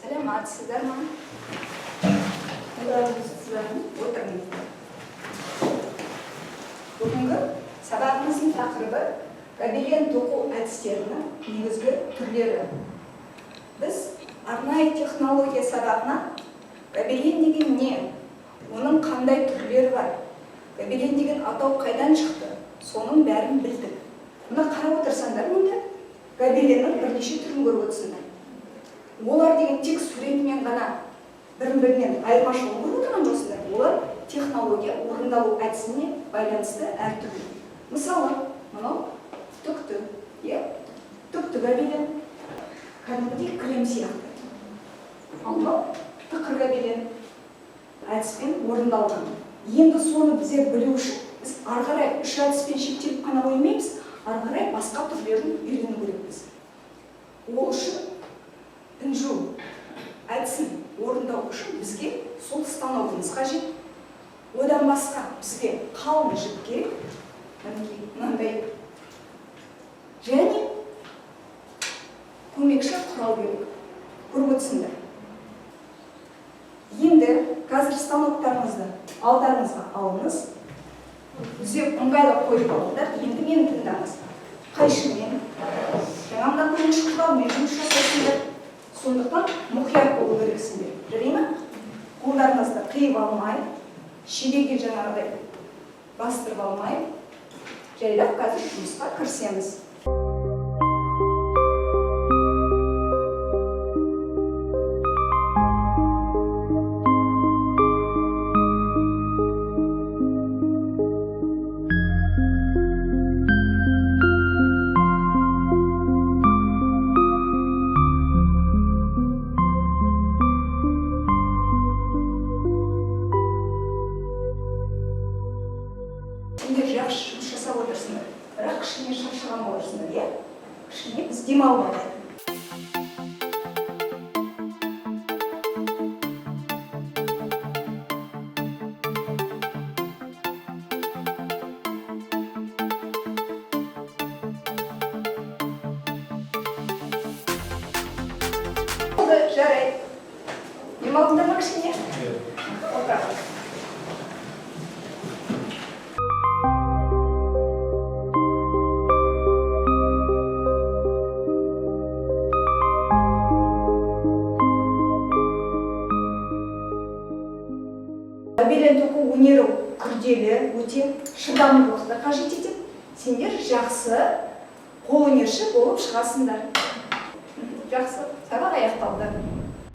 Саламатсыздар ма? Отырыңыздар. Бүгінгі сабағымыздың тақырыбы гобелен тоқу әдістерінің негізгі түрлері. Біз арнайы технология сабағына гобелен деген не? Оның қандай түрлері бар? Гобелен деген атау қайдан шықты? Соның бәрін білдік. Мына қарап отырсаңдар, мұнда гобеленнің бірнеше түрін көріп отырсыңдар. Олар деген тек суретімен ғана бірін-бірінен айырмашылығын көріп отырған жоқсыңдар. Олар технология орындалу әдісіне байланысты әртүрлі. Мысалы, мынау түкті, түкті гобелен, кәдімгідей кілем сияқты. Ал мынау тықыр гобелен әдіспен орындалған. Енді соны біздер білу үшін біз ары қарай үш әдіспен шектеліп қана қоймаймыз, ары қарай басқа түрлерін үйрену керекпіз. Ол үшін інжу әдісін орындау үшін бізге сол станогымыз қажет. Одан басқа бізге қалың жіп керек, мынандай, және көмекші құрал керек. Көріп отырсыңдар. Енді қазір станоктарыңызды алдарыңызға алыңыз. Түзеп ыңғайлап қойып алыңдар. Енді мені тыңдаңыз. Қайшымен, жаңағыдан көмекші құралмен жұмыс жасайсыңдар. Сондықтан мұқият болу керексіңдер. Жарай ма? Қолдарыңызды қиып алмай, шидеге жаңағыдай бастырып алмай, жайлап қазір жұмысқа кірісеміз. Жақсы жұмыс жасап отырсыңдар, бірақ кішкене шаршаған боларсыңдар, иә? Кішкене біз демалып алайық. Болды, жарайды. Демалыңдар ма кішкене? Отырамыз. Гобелен тоқу өнері күрделі, өте шыдамдылықты қажет етеді. Сендер жақсы қолөнерші болып шығасыңдар. Жақсы, сабақ аяқталды.